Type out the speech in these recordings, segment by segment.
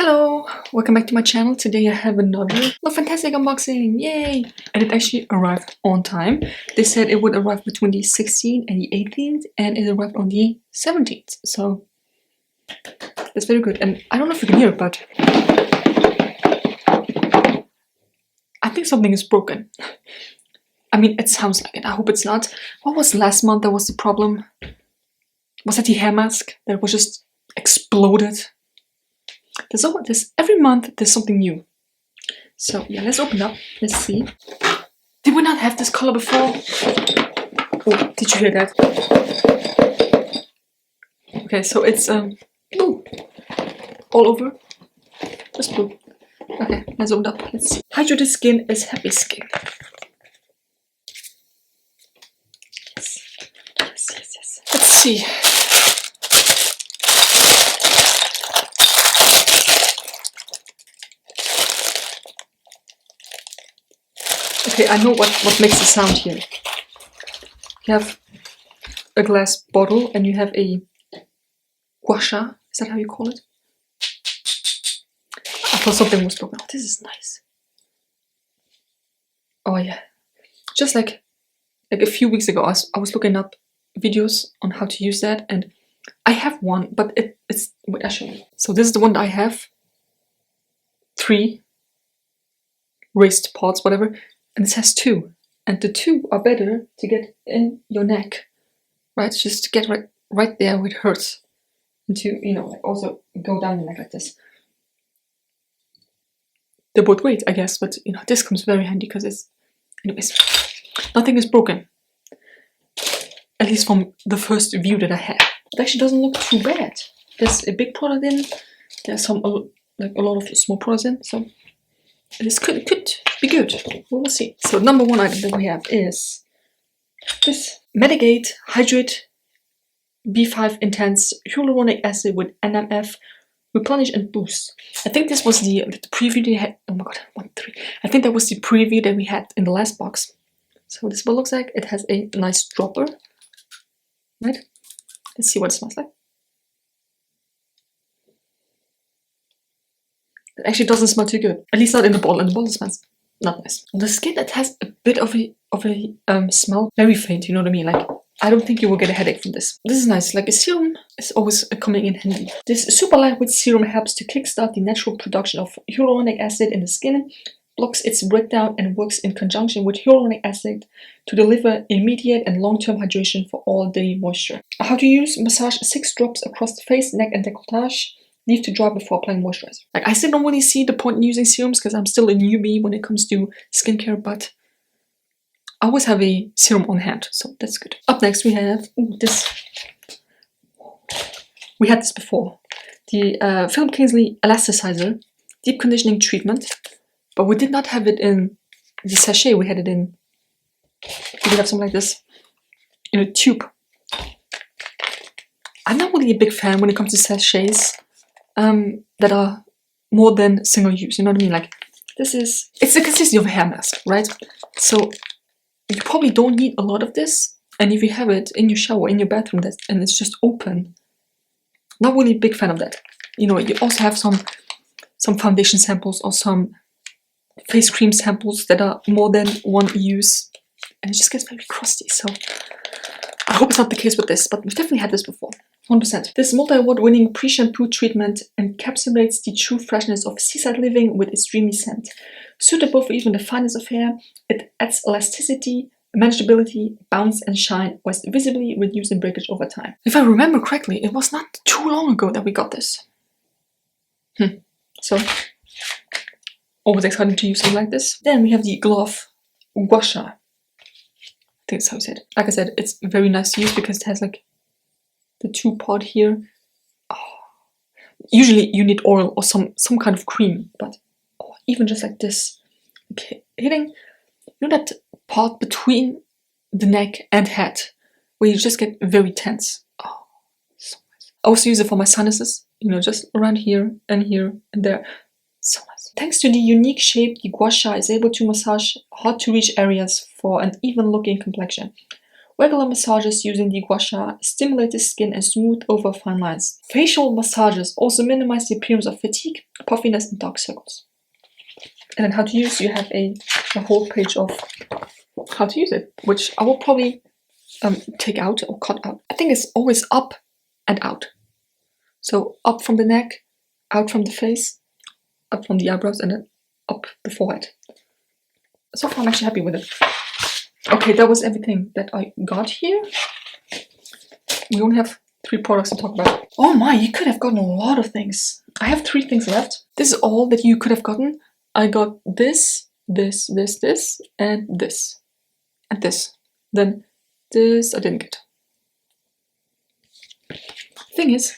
Hello! Welcome back to my channel. Today I have another LookFantastic unboxing! Yay! And it actually arrived on time. They said it would arrive between the 16th and the 18th, and it arrived on the 17th. So that's very good. And I don't know if you can hear it, but I think something is broken. I mean, it sounds like it. I hope it's not. What was last month that was the problem? Was that the hair mask that was just exploded? There's every month there's something new. So yeah, let's open up. Let's see. Did we not have this color before? Oh, did you hear that? Okay, so it's blue all over. Just blue. Okay, let's open up. Let's see. Hydrated skin is happy skin. Yes. Let's see. Okay, I know what makes the sound here. You have a glass bottle and you have a gua sha. Is that how you call it? I thought something was broken. Oh, this is nice. Oh yeah. Just like a few weeks ago, I was looking up videos on how to use that, and I have one, but it's wait, I'll show you. So this is the one that I have. 3 raised parts, whatever. And this has 2, and the 2 are better to get in your neck, right? Just to get right there where it hurts, and to, you know, like also go down your neck like this. They're both great, I guess, but you know, this comes very handy because it's, anyways, nothing is broken. At least from the first view that I had. It actually doesn't look too bad. There's a big product in. There's some like a lot of small products in, so this could be good. We'll see. So number 1 item that we have is this Medigate Hydrate B5 Intense Hyaluronic Acid with NMF Replenish and Boost. I think this was the preview they had. Oh my god, 1, 3. I think that was the preview that we had in the last box. So this is what it looks like. It has a nice dropper. Right? Let's see what it smells like. It actually doesn't smell too good. At least not in the bottle. In the bottle smells not nice. On the skin, it has a bit of a smell. Very faint, you know what I mean? Like, I don't think you will get a headache from this. This is nice. Like, a serum is always coming in handy. This super lightweight serum helps to kickstart the natural production of hyaluronic acid in the skin, blocks its breakdown, and works in conjunction with hyaluronic acid to deliver immediate and long-term hydration for all day moisture. How to use: massage 6 drops across the face, neck, and décolletage. Leave to dry before applying moisturizer. Like, I still don't really see the point in using serums because I'm still a newbie when it comes to skincare, but I always have a serum on hand, so that's good. Up next we have this. We had this before. The Philip Kingsley Elasticizer Deep Conditioning Treatment, but we did not have it in the sachet. We had it in, we did have something like this in a tube. I'm not really a big fan when it comes to sachets that are more than single use, you know what I mean? Like, this is, it's the consistency of a hair mask, right? So you probably don't need a lot of this, and if you have it in your shower, in your bathroom, and it's just open, not really a big fan of that. You know, you also have some foundation samples or some face cream samples that are more than 1 use, and it just gets very crusty. So I hope it's not the case with this, but we've definitely had this before. 100%. This multi-award-winning pre-shampoo treatment encapsulates the true freshness of seaside living with its dreamy scent. Suitable for even the finest of hair, it adds elasticity, manageability, bounce, and shine, whilst visibly reducing breakage over time. If I remember correctly, it was not too long ago that we got this. So, always excited to use something like this. Then we have the Glove Gua Sha. I think that's how you say it. Like I said, it's very nice to use because it has like the 2-part here. Oh. Usually you need oil or some kind of cream, but even just like this, okay, hitting, you know, that part between the neck and head where you just get very tense. Oh, so nice. I also use it for my sinuses, you know, just around here and there. So nice. Thanks to the unique shape, the Gua Sha is able to massage hard to reach areas for an even looking complexion. Regular massages using the gua sha stimulate the skin and smooth over fine lines. Facial massages also minimize the appearance of fatigue, puffiness, and dark circles. And then how to use, you have a whole page of how to use it, which I will probably take out or cut out. I think it's always up and out. So up from the neck, out from the face, up from the eyebrows, and then up the forehead. So far I'm actually happy with it. Okay, that was everything that I got here. We only have 3 products to talk about. Oh my, you could have gotten a lot of things. I have 3 things left. This is all that you could have gotten. I got this, this, and this. And this. Then this I didn't get. Thing is,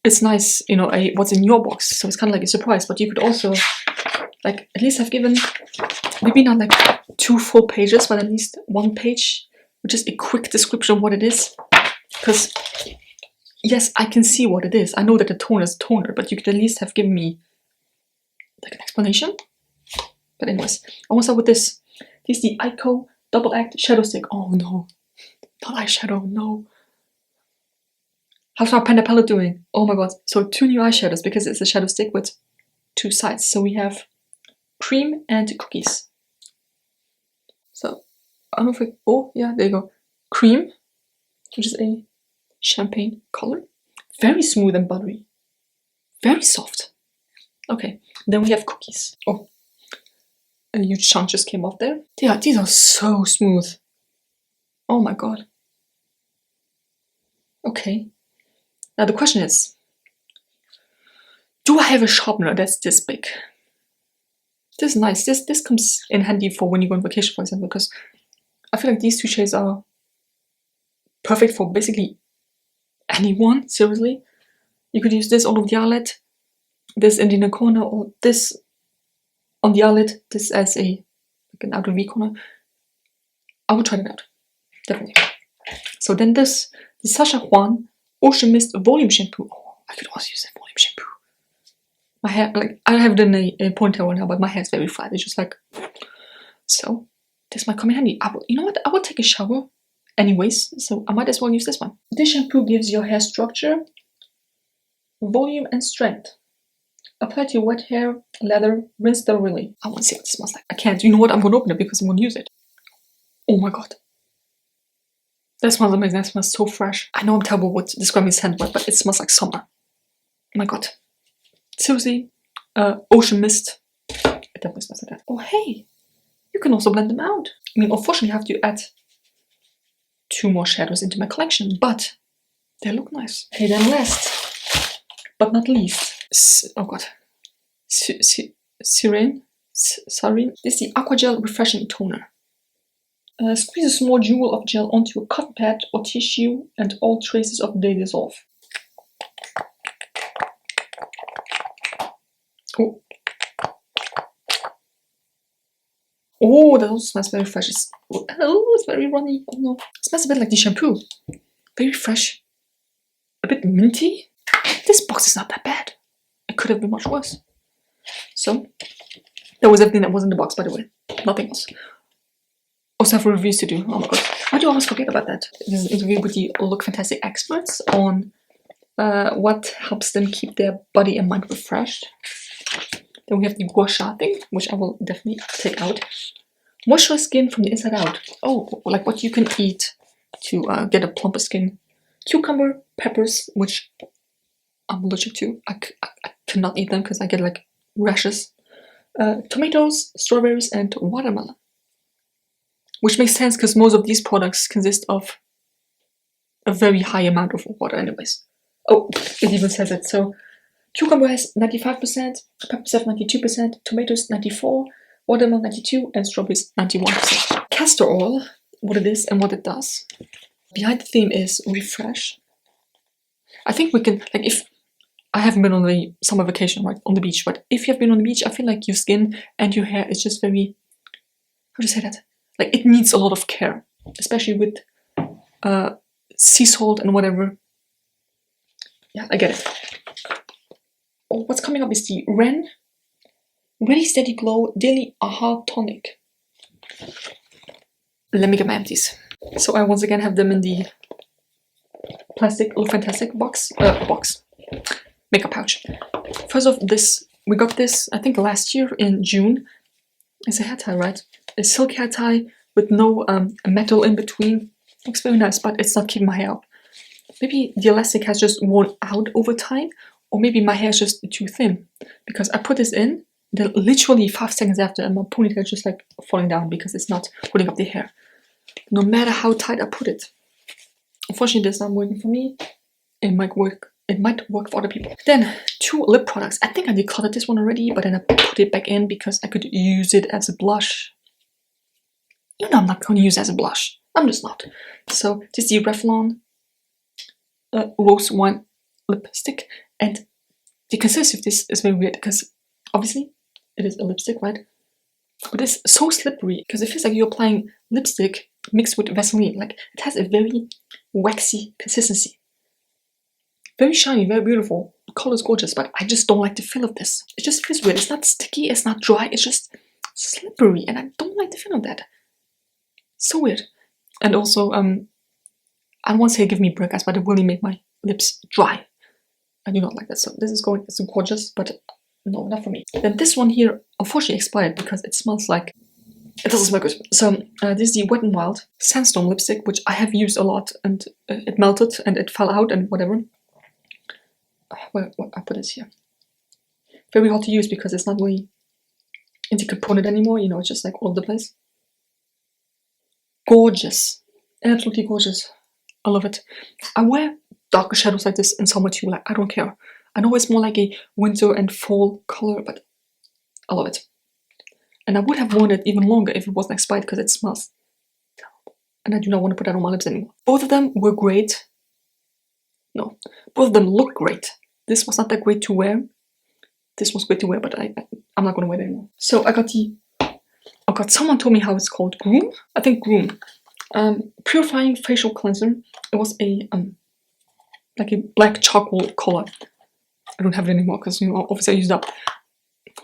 it's nice, you know, what's in your box, so it's kind of like a surprise, but you could also, like, at least have given, maybe not like 2 full pages, but at least 1 page, with just a quick description of what it is. Because, yes, I can see what it is. I know that the toner is toner, but you could at least have given me, like, an explanation. But anyways, I want to start with this. This is the Aqua Double Act Shadow Stick. Oh no, not eyeshadow, no. How's our Panda palette doing? Oh my god. So 2 new eyeshadows because it's a shadow stick with 2 sides. So we have cream and cookies. So I don't know if oh yeah, there you go. Cream, which is a champagne color. Very smooth and buttery. Very soft. Okay, then we have cookies. Oh, a huge chunk just came off there. Yeah, these are so smooth. Oh my god. Okay. Now the question is, do I have a sharpener that's this big? This is nice. This comes in handy for when you go on vacation, for example, because I feel like these 2 shades are perfect for basically anyone, seriously. You could use this all over the eyelid, this in the inner corner, or this on the eyelid, this as like an outer V corner. I would try it out, definitely. So then this, the Sasha Juan Ocean Mist Volume Shampoo. Oh, I could also use a volume shampoo. My hair, like, I have done a ponytail right now, but my hair is very flat. It's just like, so this might come in handy. You know what? I will take a shower anyways, so I might as well use this one. This shampoo gives your hair structure, volume, and strength. Apply to your wet hair, lather, rinse thoroughly. I want to see what this smells like. I can't. You know what? I'm going to open it because I'm going to use it. Oh my god. That smells amazing. That smells so fresh. I know I'm terrible with describing scent, but it smells like summer. Oh my god. Seriously, ocean mist. It definitely smells like that. Oh hey, you can also blend them out. I mean, unfortunately, I have to add 2 more shadows into my collection, but they look nice. Okay, then last but not least, oh god, Serene. This is the Aqua Gel Refreshing Toner. Squeeze a small jewel of gel onto a cotton pad or tissue and all traces of the dissolve. Oh. Oh, that also smells very fresh. It's very runny. Oh no. It smells a bit like the shampoo. Very fresh. A bit minty. This box is not that bad. It could have been much worse. So, that was everything that was in the box, by the way. Nothing else. Also have reviews to do. Oh my god. Why do I always forget about that? This is an interview with the LookFantastic experts on what helps them keep their body and mind refreshed. Then we have the gua sha thing, which I will definitely take out. Moisturize skin from the inside out. Oh, like what you can eat to get a plumper skin. Cucumber, peppers, which I'm allergic to. I cannot eat them because I get like rashes. Tomatoes, strawberries, and watermelon. Which makes sense because most of these products consist of a very high amount of water anyways. Oh, it even says it. So cucumber has 95%, peppers have 92%, tomatoes 94%, watermelon 92%, and strawberries 91%. Castor oil, what it is and what it does. Behind the theme is refresh. I think we can, like, if I haven't been on a summer vacation, right, on the beach, but if you have been on the beach, I feel like your skin and your hair is just very, how do you say that? Like, it needs a lot of care, especially with sea salt and whatever. Yeah, I get it. Oh, what's coming up is the Ren Ready Steady Glow Daily Aha Tonic. Let me get my empties. So I once again have them in the plastic LookFantastic box, makeup pouch. First off, we got this I think last year in June. It's a hair tie, right? A silk hair tie with no metal in between. Looks very nice, but it's not keeping my hair up. Maybe the elastic has just worn out over time, or maybe my hair is just too thin. Because I put this in, then literally 5 seconds after, and my ponytail is just like falling down because it's not holding up the hair. No matter how tight I put it. Unfortunately, this is not working for me. It might work. It might work for other people. Then 2 lip products. I think I decluttered this one already, but then I put it back in because I could use it as a blush. You know I'm not going to use it as a blush. I'm just not. So this is the Revlon Rose Wine lipstick, and the consistency of this is very weird because obviously it is a lipstick, right? But it's so slippery because it feels like you're applying lipstick mixed with Vaseline. Like it has a very waxy consistency. Very shiny, very beautiful. The color is gorgeous, but I just don't like the feel of this. It just feels weird. It's not sticky, it's not dry, it's just slippery, and I don't like the feel of that. So weird. And also, I don't want to say give me breakouts, but it really made my lips dry. I do not like that. So this is it's gorgeous, but no, not for me. Then this one here, unfortunately expired because it smells like, it doesn't smell good. So this is the Wet n Wild Sandstone lipstick, which I have used a lot, and it melted and it fell out and whatever. Well, I put this here. Very hard to use because it's not really intercomponent anymore, you know, it's just like all over the place. Gorgeous. Absolutely gorgeous. I love it. I wear darker shadows like this in summer too, like I don't care. I know it's more like a winter and fall color, but I love it. And I would have worn it even longer if it wasn't expired because it smells terrible. And I do not want to put that on my lips anymore. Both of them were great. No, both of them look great. This was not that great to wear. This was great to wear, but I'm not going to wear it anymore. So I got someone told me how it's called. Groom? I think Groom. Purifying facial cleanser. It was a like a black charcoal color. I don't have it anymore because, you know, obviously I used it up.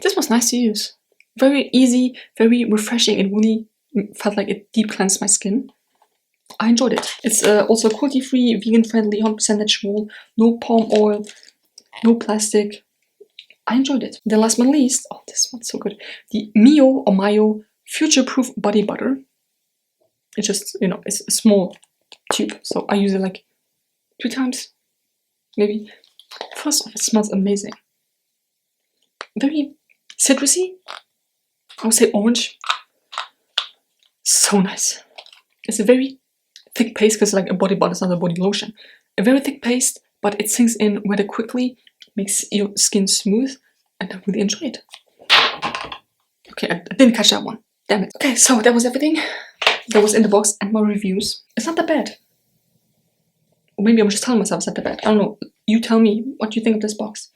This was nice to use. Very easy, very refreshing. It really felt like it deep cleansed my skin. I enjoyed it. It's also cruelty-free, vegan-friendly, 100% natural, no palm oil, no plastic. I enjoyed it. Then last but not least, oh, this smells so good. The Omayo Future-Proof Body Butter. It's just, you know, it's a small tube, so I use it like 2 times, maybe. First off, it smells amazing. Very citrusy. I would say orange. So nice. It's a very thick paste because like a body butter is not a body lotion. A very thick paste, but it sinks in rather quickly, makes your skin smooth, and I really enjoy it. Okay, I didn't catch that one. Damn it. Okay, so that was everything that was in the box and my reviews. It's not that bad. Or maybe I'm just telling myself it's not that bad. I don't know. You tell me what you think of this box.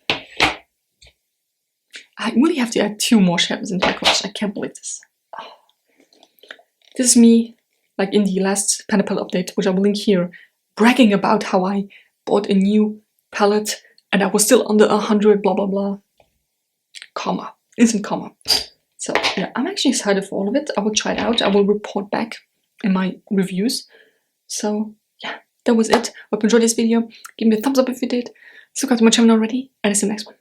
I really have to add 2 more shadows into my collection. I can't believe this. Oh. This is me, like in the last Pen and Palette update, which I will link here, bragging about how I bought a new palette and I was still under 100, blah blah blah. Comma. Instant comma. So yeah, I'm actually excited for all of it. I will try it out. I will report back in my reviews. So yeah, that was it. Hope you enjoyed this video. Give me a thumbs up if you did. Subscribe to my channel already, and I'll see you in the next one.